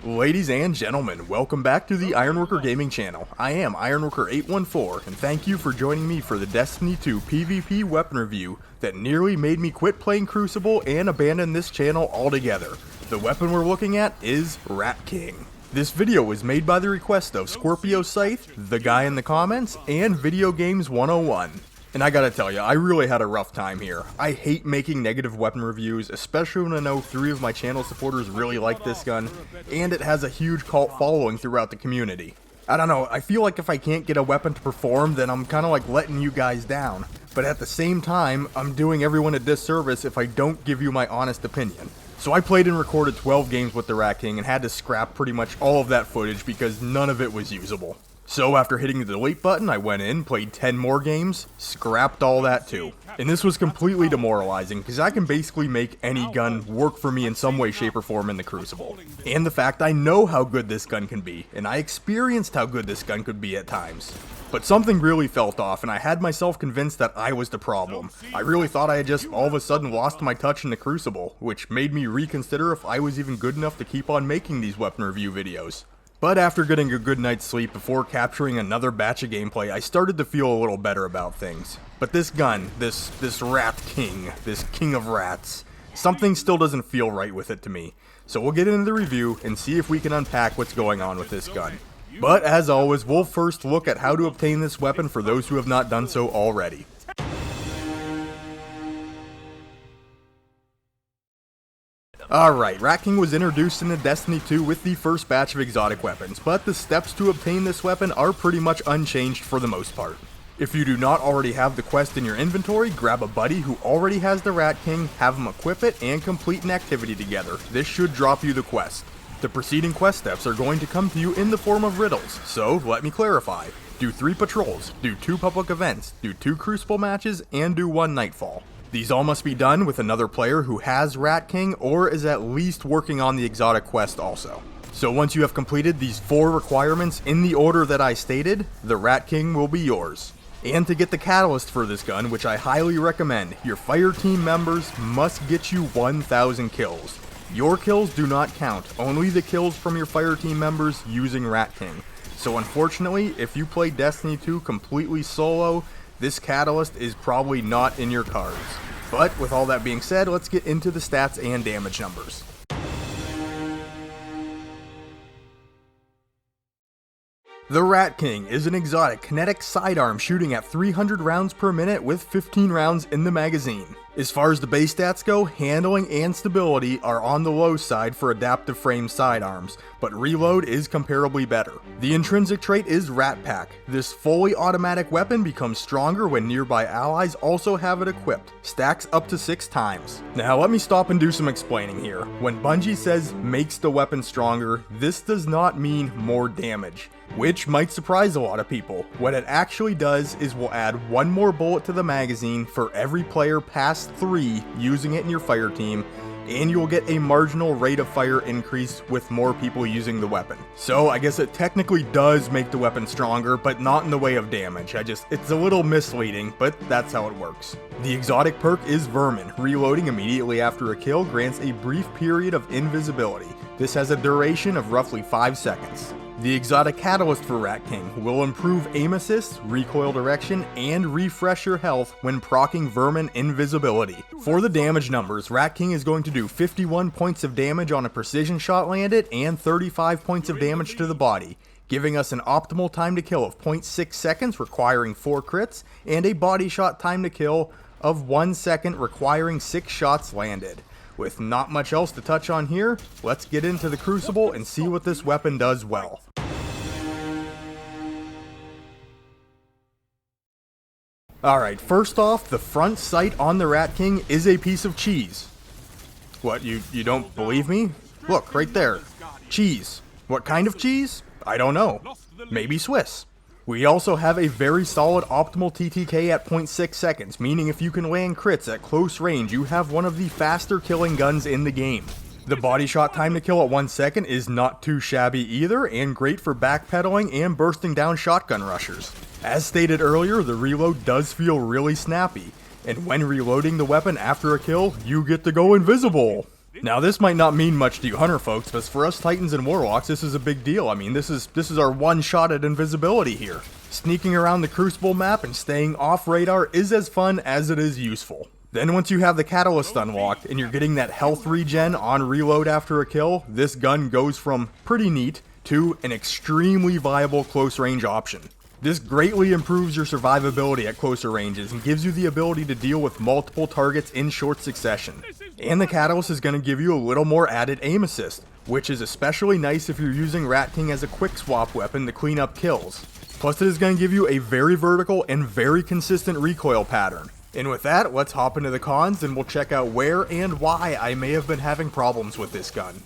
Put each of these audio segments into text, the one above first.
Ladies and gentlemen, welcome back to the Ironworker Gaming channel. I am Ironworker814, and thank you for joining me for the Destiny 2 PvP weapon review that nearly made me quit playing Crucible and abandon this channel altogether. The weapon we're looking at is Rat King. This video was made by the request of Scorpio Scythe, the guy in the comments, and Video Games 101. And I gotta tell you, I really had a rough time here. I hate making negative weapon reviews, especially when I know 3 of my channel supporters really like this gun, and it has a huge cult following throughout the community. I don't know, I feel like if I can't get a weapon to perform, then I'm kinda like letting you guys down. But at the same time, I'm doing everyone a disservice if I don't give you my honest opinion. So I played and recorded 12 games with the Rat King and had to scrap pretty much all of that footage because none of it was usable. So after hitting the delete button, I went in, played 10 more games, scrapped all that too. And this was completely demoralizing, because I can basically make any gun work for me in some way, shape, or form in the Crucible. And the fact I know how good this gun can be, and I experienced how good this gun could be at times. But something really felt off, and I had myself convinced that I was the problem. I really thought I had just all of a sudden lost my touch in the Crucible, which made me reconsider if I was even good enough to keep on making these weapon review videos. But after getting a good night's sleep before capturing another batch of gameplay, I started to feel a little better about things. But this gun, this Rat King, this King of Rats, something still doesn't feel right with it to me. So we'll get into the review and see if we can unpack what's going on with this gun. But as always, we'll first look at how to obtain this weapon for those who have not done so already. Alright, Rat King was introduced into Destiny 2 with the first batch of exotic weapons, but the steps to obtain this weapon are pretty much unchanged for the most part. If you do not already have the quest in your inventory, grab a buddy who already has the Rat King, have him equip it, and complete an activity together. This should drop you the quest. The preceding quest steps are going to come to you in the form of riddles, so let me clarify. Do 3 patrols, do 2 public events, do 2 Crucible matches, and do 1 Nightfall. These all must be done with another player who has Rat King or is at least working on the exotic quest also. So once you have completed these 4 requirements in the order that I stated, the Rat King will be yours. And to get the catalyst for this gun, which I highly recommend, your fire team members must get you 1,000 kills. Your kills do not count, only the kills from your fire team members using Rat King. So unfortunately, if you play Destiny 2 completely solo, this catalyst is probably not in your cards. But with all that being said, let's get into the stats and damage numbers. The Rat King is an exotic kinetic sidearm shooting at 300 rounds per minute with 15 rounds in the magazine. As far as the base stats go, handling and stability are on the low side for adaptive frame sidearms, but reload is comparably better. The intrinsic trait is Rat Pack. This fully automatic weapon becomes stronger when nearby allies also have it equipped, stacks up to 6 times. Now let me stop and do some explaining here. When Bungie says makes the weapon stronger, this does not mean more damage, which might surprise a lot of people. What it actually does is will add 1 more bullet to the magazine for every player past 3 using it in your fire team, and you will get a marginal rate of fire increase with more people using the weapon. So I guess it technically does make the weapon stronger, but not in the way of damage. It's a little misleading, but that's how it works. The exotic perk is Vermin. Reloading immediately after a kill grants a brief period of invisibility. This has a duration of roughly 5 seconds. The exotic catalyst for Rat King will improve aim assist, recoil direction, and refresh your health when proccing Vermin invisibility. For the damage numbers, Rat King is going to do 51 points of damage on a precision shot landed and 35 points of damage to the body, giving us an optimal time to kill of 0.6 seconds requiring 4 crits, and a body shot time to kill of 1 second requiring 6 shots landed. With not much else to touch on here, let's get into the Crucible and see what this weapon does well. Alright, first off, the front sight on the Rat King is a piece of cheese. What, you don't believe me? Look, right there. Cheese. What kind of cheese? I don't know. Maybe Swiss. We also have a very solid optimal TTK at 0.6 seconds, meaning if you can land crits at close range, you have one of the faster killing guns in the game. The body shot time to kill at 1 second is not too shabby either, and great for backpedaling and bursting down shotgun rushers. As stated earlier, the reload does feel really snappy, and when reloading the weapon after a kill, you get to go invisible. Now this might not mean much to you hunter folks, but for us titans and warlocks this is a big deal. I mean, this is our one shot at invisibility here. Sneaking around the Crucible map and staying off radar is as fun as it is useful. Then once you have the catalyst unlocked and you're getting that health regen on reload after a kill, this gun goes from pretty neat to an extremely viable close range option. This greatly improves your survivability at closer ranges and gives you the ability to deal with multiple targets in short succession. And the catalyst is going to give you a little more added aim assist, which is especially nice if you're using Rat King as a quick swap weapon to clean up kills. Plus it is going to give you a very vertical and very consistent recoil pattern. And with that, let's hop into the cons and we'll check out where and why I may have been having problems with this gun.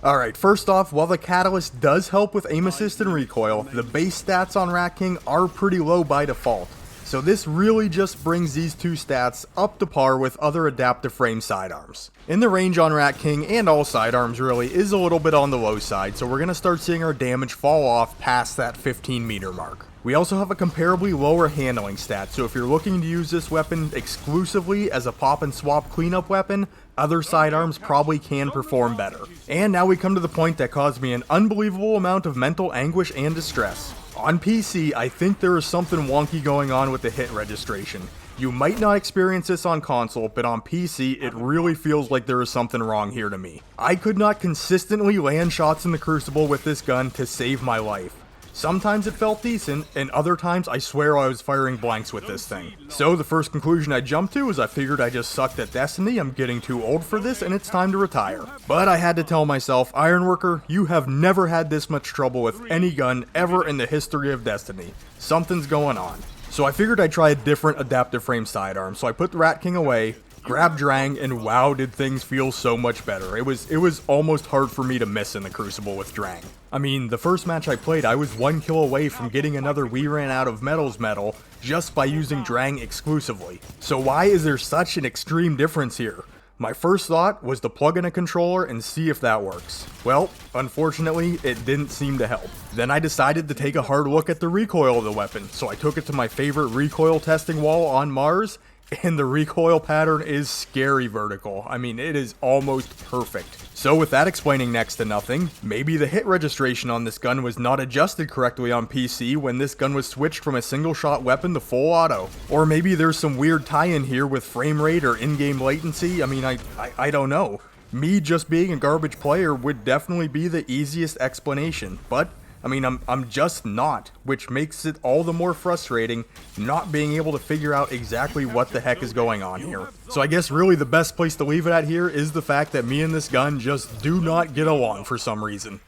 Alright, first off, while the catalyst does help with aim assist and recoil, the base stats on Rat King are pretty low by default. So this really just brings these two stats up to par with other adaptive frame sidearms. And the range on Rat King, and all sidearms really, is a little bit on the low side, so we're going to start seeing our damage fall off past that 15 meter mark. We also have a comparably lower handling stat, so if you're looking to use this weapon exclusively as a pop and swap cleanup weapon, other sidearms probably can perform better. And now we come to the point that caused me an unbelievable amount of mental anguish and distress. On PC, I think there is something wonky going on with the hit registration. You might not experience this on console, but on PC, it really feels like there is something wrong here to me. I could not consistently land shots in the Crucible with this gun to save my life. Sometimes it felt decent, and other times I swear I was firing blanks with this thing. So the first conclusion I jumped to is I figured I just sucked at Destiny, I'm getting too old for this, and it's time to retire. But I had to tell myself, Ironworker, you have never had this much trouble with any gun ever in the history of Destiny. Something's going on. So I figured I'd try a different adaptive frame sidearm, so I put the Rat King away, grabbed Drang, and wow did things feel so much better. It was almost hard for me to miss in the Crucible with Drang. I mean, the first match I played, I was 1 kill away from getting another We Ran Out of Metals medal just by using Drang exclusively. So why is there such an extreme difference here? My first thought was to plug in a controller and see if that works. Well, unfortunately, it didn't seem to help. Then I decided to take a hard look at the recoil of the weapon, so I took it to my favorite recoil testing wall on Mars, and the recoil pattern is scary vertical. I mean, it is almost perfect. So with that explaining next to nothing, maybe the hit registration on this gun was not adjusted correctly on PC when this gun was switched from a single shot weapon to full auto. Or maybe there's some weird tie-in here with frame rate or in-game latency. I mean, I don't know. Me just being a garbage player would definitely be the easiest explanation, but I mean, I'm just not, which makes it all the more frustrating not being able to figure out exactly what the heck is going on here. So I guess really the best place to leave it at here is the fact that me and this gun just do not get along for some reason.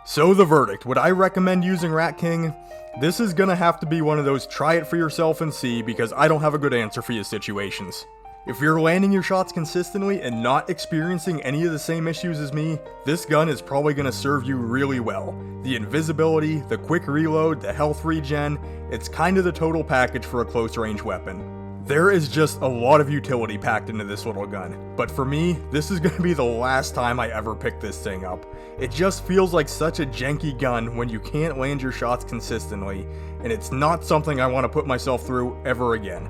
So the verdict, would I recommend using Rat King? This is gonna have to be one of those try it for yourself and see, because I don't have a good answer for your situations. If you're landing your shots consistently and not experiencing any of the same issues as me, this gun is probably going to serve you really well. The invisibility, the quick reload, the health regen, it's kind of the total package for a close range weapon. There is just a lot of utility packed into this little gun, but for me, this is going to be the last time I ever pick this thing up. It just feels like such a janky gun when you can't land your shots consistently, and it's not something I want to put myself through ever again.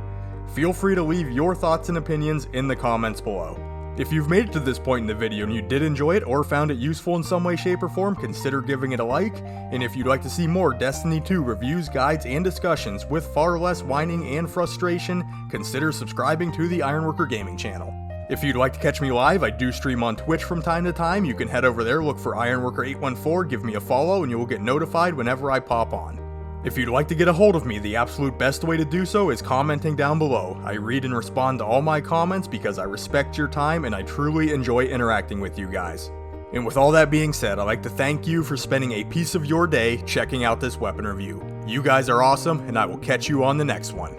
Feel free to leave your thoughts and opinions in the comments below. If you've made it to this point in the video and you did enjoy it or found it useful in some way, shape, or form, consider giving it a like, and if you'd like to see more Destiny 2 reviews, guides, and discussions with far less whining and frustration, consider subscribing to the Ironworker Gaming channel. If you'd like to catch me live, I do stream on Twitch from time to time. You can head over there, look for Ironworker814, give me a follow, and you will get notified whenever I pop on. If you'd like to get a hold of me, the absolute best way to do so is commenting down below. I read and respond to all my comments because I respect your time and I truly enjoy interacting with you guys. And with all that being said, I'd like to thank you for spending a piece of your day checking out this weapon review. You guys are awesome, and I will catch you on the next one.